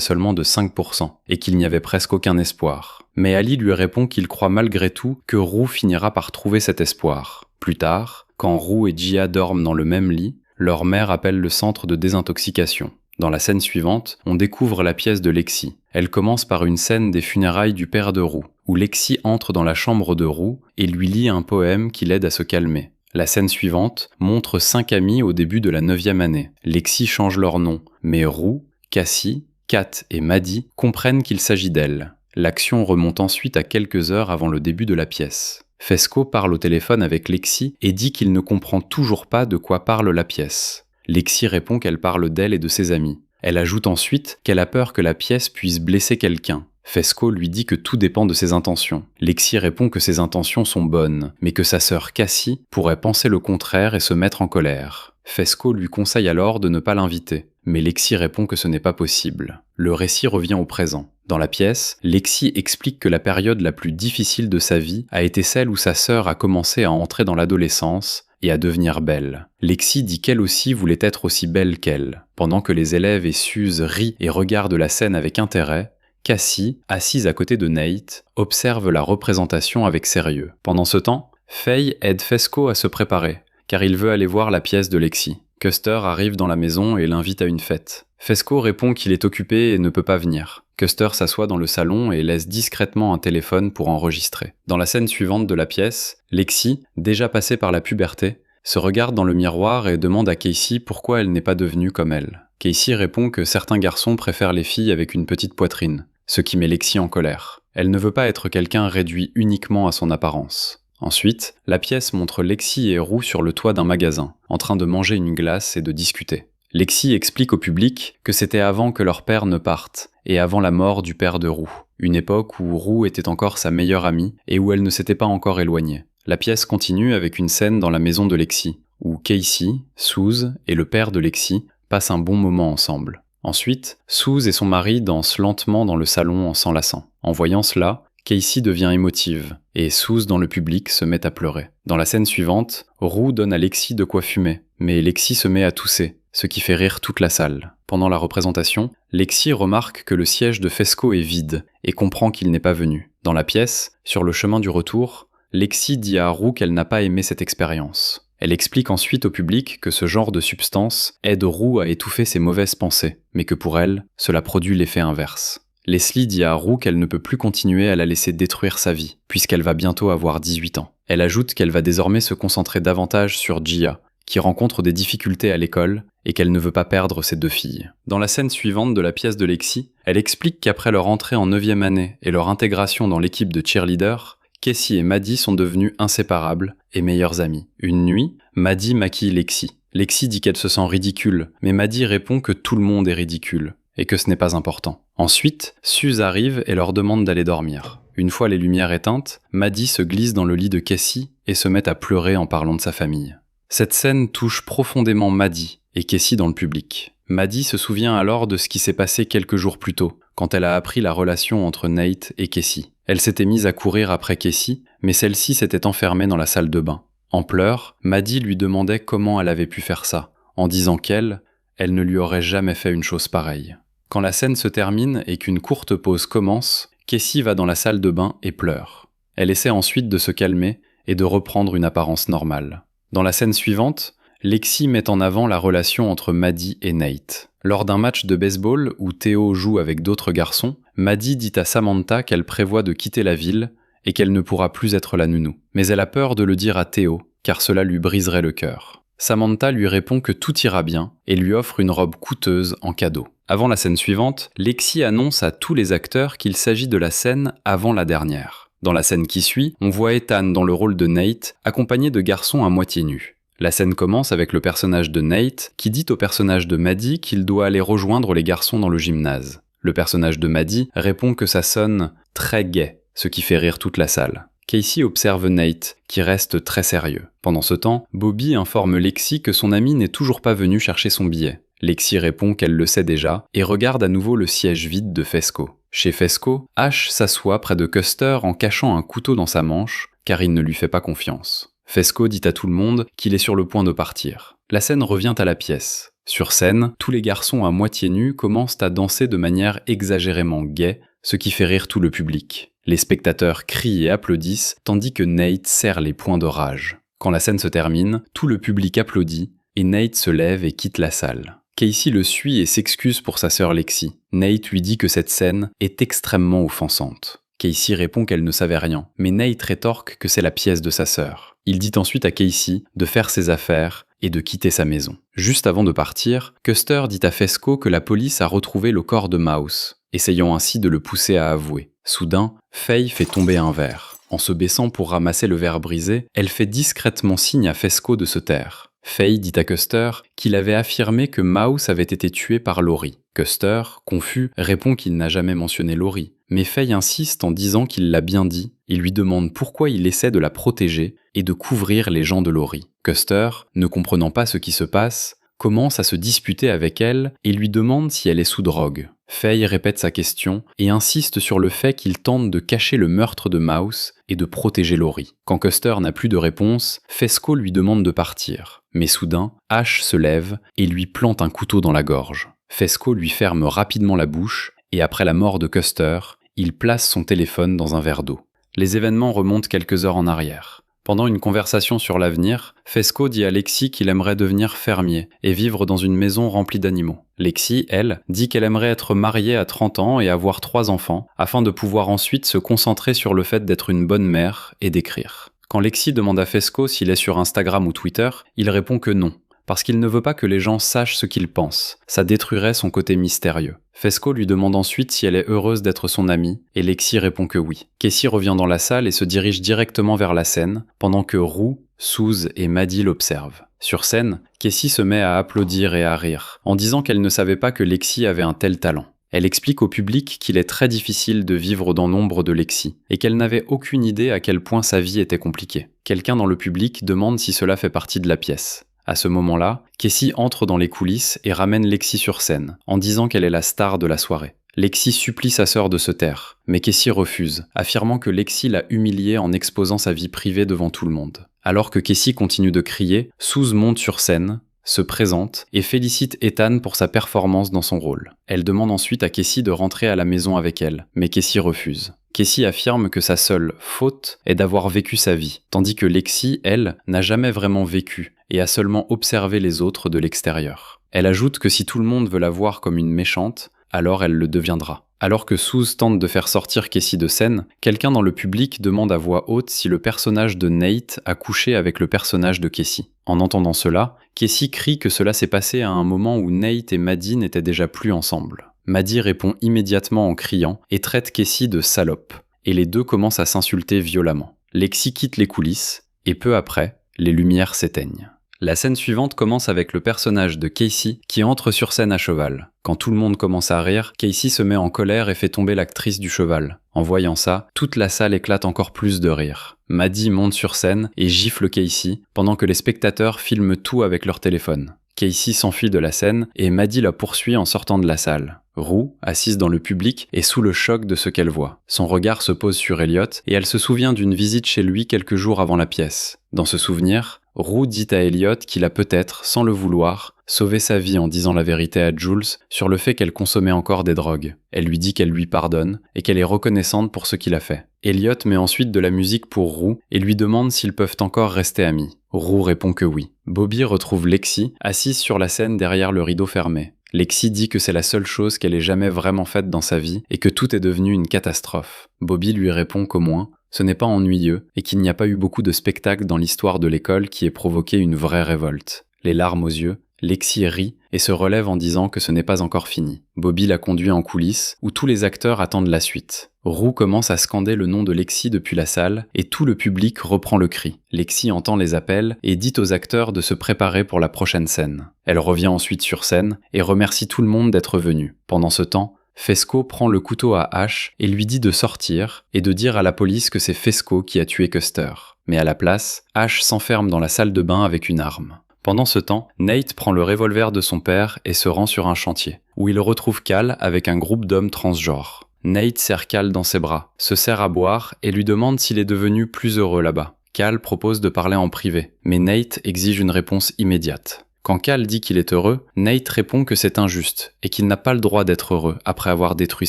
seulement de 5% et qu'il n'y avait presque aucun espoir. Mais Ali lui répond qu'il croit malgré tout que Rue finira par trouver cet espoir. Plus tard, quand Rue et Gia dorment dans le même lit, leur mère appelle le centre de désintoxication. Dans la scène suivante, on découvre la pièce de Lexi. Elle commence par une scène des funérailles du père de Rue, où Lexi entre dans la chambre de Rue et lui lit un poème qui l'aide à se calmer. La scène suivante montre 5 amis au début de la 9e année. Lexi change leur nom, mais Rue, Cassie, Kat et Maddie comprennent qu'il s'agit d'elle. L'action remonte ensuite à quelques heures avant le début de la pièce. Fesco parle au téléphone avec Lexi et dit qu'il ne comprend toujours pas de quoi parle la pièce. Lexi répond qu'elle parle d'elle et de ses amis. Elle ajoute ensuite qu'elle a peur que la pièce puisse blesser quelqu'un. Fesco lui dit que tout dépend de ses intentions. Lexi répond que ses intentions sont bonnes, mais que sa sœur Cassie pourrait penser le contraire et se mettre en colère. Fesco lui conseille alors de ne pas l'inviter. mais Lexi répond que ce n'est pas possible. Le récit revient au présent. Dans la pièce, Lexi explique que la période la plus difficile de sa vie a été celle où sa sœur a commencé à entrer dans l'adolescence et à devenir belle. Lexi dit qu'elle aussi voulait être aussi belle qu'elle. Pendant que les élèves et Suze rient et regardent la scène avec intérêt, Cassie, assise à côté de Nate, observe la représentation avec sérieux. Pendant ce temps, Faye aide Fesco à se préparer, car il veut aller voir la pièce de Lexi. Custer arrive dans la maison et l'invite à une fête. Fesco répond qu'il est occupé et ne peut pas venir. Custer s'assoit dans le salon et laisse discrètement un téléphone pour enregistrer. Dans la scène suivante de la pièce, Lexi, déjà passée par la puberté, se regarde dans le miroir et demande à Casey pourquoi elle n'est pas devenue comme elle. Casey répond que certains garçons préfèrent les filles avec une petite poitrine, ce qui met Lexi en colère. Elle ne veut pas être quelqu'un réduit uniquement à son apparence. Ensuite, la pièce montre Lexi et Roux sur le toit d'un magasin, en train de manger une glace et de discuter. Lexi explique au public que c'était avant que leur père ne parte, et avant la mort du père de Roux, une époque où Roux était encore sa meilleure amie et où elle ne s'était pas encore éloignée. La pièce continue avec une scène dans la maison de Lexi, où Casey, Suze et le père de Lexi passent un bon moment ensemble. Ensuite, Suze et son mari dansent lentement dans le salon en s'enlaçant. En voyant cela, Casey devient émotive, et Suze dans le public se met à pleurer. Dans la scène suivante, Roux donne à Lexi de quoi fumer, mais Lexi se met à tousser, ce qui fait rire toute la salle. Pendant la représentation, Lexi remarque que le siège de Fesco est vide, et comprend qu'il n'est pas venu. Dans la pièce, sur le chemin du retour, Lexi dit à Roux qu'elle n'a pas aimé cette expérience. Elle explique ensuite au public que ce genre de substance aide Roux à étouffer ses mauvaises pensées, mais que pour elle, cela produit l'effet inverse. Leslie dit à Roux qu'elle ne peut plus continuer à la laisser détruire sa vie, puisqu'elle va bientôt avoir 18 ans. Elle ajoute qu'elle va désormais se concentrer davantage sur Gia, qui rencontre des difficultés à l'école et qu'elle ne veut pas perdre ses 2 filles. Dans la scène suivante de la pièce de Lexi, elle explique qu'après leur entrée en 9e année et leur intégration dans l'équipe de cheerleader, Casey et Maddie sont devenus inséparables et meilleures amies. Une nuit, Maddie maquille Lexi. Lexi dit qu'elle se sent ridicule, mais Maddie répond que tout le monde est ridicule et que ce n'est pas important. Ensuite, Suze arrive et leur demande d'aller dormir. Une fois les lumières éteintes, Maddie se glisse dans le lit de Casey et se met à pleurer en parlant de sa famille. Cette scène touche profondément Maddie et Casey dans le public. Maddie se souvient alors de ce qui s'est passé quelques jours plus tôt, quand elle a appris la relation entre Nate et Casey. Elle s'était mise à courir après Casey, mais celle-ci s'était enfermée dans la salle de bain. En pleurs, Maddie lui demandait comment elle avait pu faire ça, en disant qu'elle ne lui aurait jamais fait une chose pareille. Quand la scène se termine et qu'une courte pause commence, Casey va dans la salle de bain et pleure. Elle essaie ensuite de se calmer et de reprendre une apparence normale. Dans la scène suivante, Lexi met en avant la relation entre Maddie et Nate. Lors d'un match de baseball où Theo joue avec d'autres garçons, Maddie dit à Samantha qu'elle prévoit de quitter la ville et qu'elle ne pourra plus être la nounou. Mais elle a peur de le dire à Theo, car cela lui briserait le cœur. Samantha lui répond que tout ira bien et lui offre une robe coûteuse en cadeau. Avant la scène suivante, Lexi annonce à tous les acteurs qu'il s'agit de la scène avant la dernière. Dans la scène qui suit, on voit Ethan dans le rôle de Nate, accompagné de garçons à moitié nus. La scène commence avec le personnage de Nate qui dit au personnage de Maddie qu'il doit aller rejoindre les garçons dans le gymnase. Le personnage de Maddie répond que ça sonne très gai, ce qui fait rire toute la salle. Casey observe Nate, qui reste très sérieux. Pendant ce temps, Bobby informe Lexi que son ami n'est toujours pas venu chercher son billet. Lexi répond qu'elle le sait déjà et regarde à nouveau le siège vide de Fesco. Chez Fesco, Ash s'assoit près de Custer en cachant un couteau dans sa manche, car il ne lui fait pas confiance. Fesco dit à tout le monde qu'il est sur le point de partir. La scène revient à la pièce. Sur scène, tous les garçons à moitié nus commencent à danser de manière exagérément gaie, ce qui fait rire tout le public. Les spectateurs crient et applaudissent, tandis que Nate serre les poings de rage. Quand la scène se termine, tout le public applaudit, et Nate se lève et quitte la salle. Casey le suit et s'excuse pour sa sœur Lexi. Nate lui dit que cette scène est extrêmement offensante. Casey répond qu'elle ne savait rien, mais Nate rétorque que c'est la pièce de sa sœur. Il dit ensuite à Casey de faire ses affaires et de quitter sa maison. Juste avant de partir, Custer dit à Fesco que la police a retrouvé le corps de Mouse, essayant ainsi de le pousser à avouer. Soudain, Faye fait tomber un verre. En se baissant pour ramasser le verre brisé, elle fait discrètement signe à Fesco de se taire. Faye dit à Custer qu'il avait affirmé que Mouse avait été tué par Laurie. Custer, confus, répond qu'il n'a jamais mentionné Laurie, mais Faye insiste en disant qu'il l'a bien dit et lui demande pourquoi il essaie de la protéger et de couvrir les gens de Laurie. Custer, ne comprenant pas ce qui se passe, commence à se disputer avec elle et lui demande si elle est sous drogue. Faye répète sa question et insiste sur le fait qu'il tente de cacher le meurtre de Mouse et de protéger Laurie. Quand Custer n'a plus de réponse, Fesco lui demande de partir. Mais soudain, Ash se lève et lui plante un couteau dans la gorge. Fesco lui ferme rapidement la bouche et après la mort de Custer, il place son téléphone dans un verre d'eau. Les événements remontent quelques heures en arrière. Pendant une conversation sur l'avenir, Fesco dit à Lexi qu'il aimerait devenir fermier et vivre dans une maison remplie d'animaux. Lexi, elle, dit qu'elle aimerait être mariée à 30 ans et avoir 3 enfants, afin de pouvoir ensuite se concentrer sur le fait d'être une bonne mère et d'écrire. Quand Lexi demande à Fesco s'il est sur Instagram ou Twitter, il répond que non, parce qu'il ne veut pas que les gens sachent ce qu'il pense, ça détruirait son côté mystérieux. Fesco lui demande ensuite si elle est heureuse d'être son amie, et Lexi répond que oui. Casey revient dans la salle et se dirige directement vers la scène, pendant que Rue, Suze et Maddie l'observent. Sur scène, Casey se met à applaudir et à rire, en disant qu'elle ne savait pas que Lexi avait un tel talent. Elle explique au public qu'il est très difficile de vivre dans l'ombre de Lexi, et qu'elle n'avait aucune idée à quel point sa vie était compliquée. Quelqu'un dans le public demande si cela fait partie de la pièce. À ce moment-là, Casey entre dans les coulisses et ramène Lexi sur scène, en disant qu'elle est la star de la soirée. Lexi supplie sa sœur de se taire, mais Casey refuse, affirmant que Lexi l'a humiliée en exposant sa vie privée devant tout le monde. Alors que Casey continue de crier, Suze monte sur scène, se présente et félicite Ethan pour sa performance dans son rôle. Elle demande ensuite à Casey de rentrer à la maison avec elle, mais Casey refuse. Casey affirme que sa seule faute est d'avoir vécu sa vie, tandis que Lexi, elle, n'a jamais vraiment vécu et a seulement observé les autres de l'extérieur. Elle ajoute que si tout le monde veut la voir comme une méchante, alors elle le deviendra. Alors que Suze tente de faire sortir Casey de scène, quelqu'un dans le public demande à voix haute si le personnage de Nate a couché avec le personnage de Casey. En entendant cela, Casey crie que cela s'est passé à un moment où Nate et Maddie n'étaient déjà plus ensemble. Maddie répond immédiatement en criant et traite Casey de salope, et les deux commencent à s'insulter violemment. Lexi quitte les coulisses, et peu après, les lumières s'éteignent. La scène suivante commence avec le personnage de Casey qui entre sur scène à cheval. Quand tout le monde commence à rire, Casey se met en colère et fait tomber l'actrice du cheval. En voyant ça, toute la salle éclate encore plus de rire. Maddie monte sur scène et gifle Casey, pendant que les spectateurs filment tout avec leur téléphone. Casey s'enfuit de la scène et Maddie la poursuit en sortant de la salle. Rue, assise dans le public, est sous le choc de ce qu'elle voit. Son regard se pose sur Elliot et elle se souvient d'une visite chez lui quelques jours avant la pièce. Dans ce souvenir, Rue dit à Elliot qu'il a peut-être, sans le vouloir, sauvé sa vie en disant la vérité à Jules sur le fait qu'elle consommait encore des drogues. Elle lui dit qu'elle lui pardonne et qu'elle est reconnaissante pour ce qu'il a fait. Elliot met ensuite de la musique pour Rue et lui demande s'ils peuvent encore rester amis. Rue répond que oui. Bobby retrouve Lexi, assise sur la scène derrière le rideau fermé. Lexi dit que c'est la seule chose qu'elle ait jamais vraiment faite dans sa vie et que tout est devenu une catastrophe. Bobby lui répond qu'au moins, ce n'est pas ennuyeux et qu'il n'y a pas eu beaucoup de spectacles dans l'histoire de l'école qui aient provoqué une vraie révolte. Les larmes aux yeux, Lexi rit et se relève en disant que ce n'est pas encore fini. Bobby la conduit en coulisses où tous les acteurs attendent la suite. Rue commence à scander le nom de Lexi depuis la salle et tout le public reprend le cri. Lexi entend les appels et dit aux acteurs de se préparer pour la prochaine scène. Elle revient ensuite sur scène et remercie tout le monde d'être venu. Pendant ce temps, Fesco prend le couteau à Ash et lui dit de sortir et de dire à la police que c'est Fesco qui a tué Custer. Mais à la place, Ash s'enferme dans la salle de bain avec une arme. Pendant ce temps, Nate prend le revolver de son père et se rend sur un chantier, où il retrouve Cal avec un groupe d'hommes transgenres. Nate serre Cal dans ses bras, se sert à boire et lui demande s'il est devenu plus heureux là-bas. Cal propose de parler en privé, mais Nate exige une réponse immédiate. Quand Cal dit qu'il est heureux, Nate répond que c'est injuste et qu'il n'a pas le droit d'être heureux après avoir détruit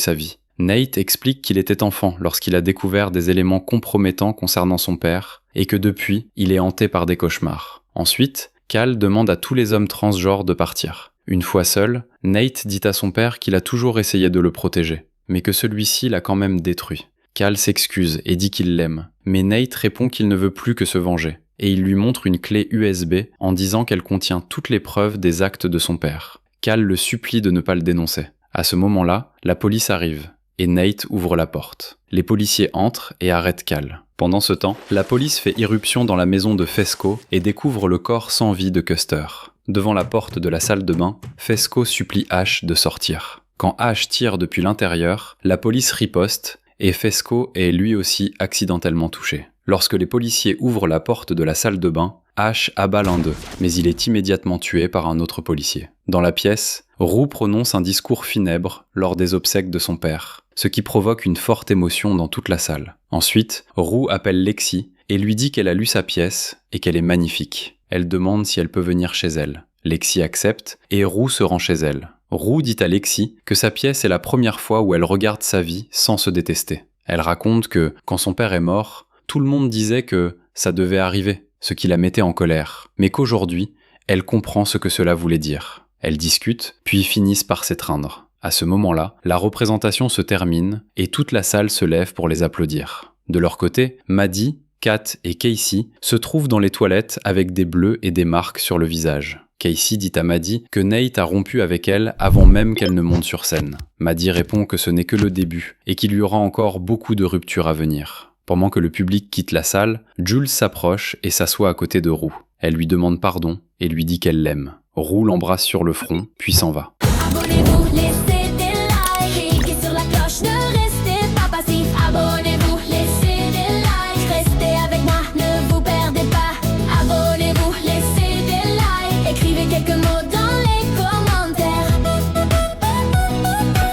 sa vie. Nate explique qu'il était enfant lorsqu'il a découvert des éléments compromettants concernant son père et que depuis, il est hanté par des cauchemars. Ensuite, Cal demande à tous les hommes transgenres de partir. Une fois seul, Nate dit à son père qu'il a toujours essayé de le protéger, mais que celui-ci l'a quand même détruit. Cal s'excuse et dit qu'il l'aime, mais Nate répond qu'il ne veut plus que se venger, et il lui montre une clé USB en disant qu'elle contient toutes les preuves des actes de son père. Cal le supplie de ne pas le dénoncer. À ce moment-là, la police arrive, et Nate ouvre la porte. Les policiers entrent et arrêtent Cal. Pendant ce temps, la police fait irruption dans la maison de Fesco et découvre le corps sans vie de Custer. Devant la porte de la salle de bain, Fesco supplie Ash de sortir. Quand Ash tire depuis l'intérieur, la police riposte et Fesco est lui aussi accidentellement touché. Lorsque les policiers ouvrent la porte de la salle de bain, Ash abat l'un d'eux, mais il est immédiatement tué par un autre policier. Dans la pièce, Rue prononce un discours funèbre lors des obsèques de son père, ce qui provoque une forte émotion dans toute la salle. Ensuite, Rue appelle Lexi et lui dit qu'elle a lu sa pièce et qu'elle est magnifique. Elle demande si elle peut venir chez elle. Lexi accepte et Rue se rend chez elle. Rue dit à Lexi que sa pièce est la première fois où elle regarde sa vie sans se détester. Elle raconte que, quand son père est mort, tout le monde disait que ça devait arriver, ce qui la mettait en colère, mais qu'aujourd'hui, elle comprend ce que cela voulait dire. Elles discutent, puis finissent par s'étreindre. À ce moment-là, la représentation se termine et toute la salle se lève pour les applaudir. De leur côté, Maddie, Kat et Casey se trouvent dans les toilettes avec des bleus et des marques sur le visage. Casey dit à Maddie que Nate a rompu avec elle avant même qu'elle ne monte sur scène. Maddie répond que ce n'est que le début et qu'il y aura encore beaucoup de ruptures à venir. Pendant que le public quitte la salle, Jules s'approche et s'assoit à côté de Rue. Elle lui demande pardon et lui dit qu'elle l'aime. Rue l'embrasse sur le front, puis s'en va.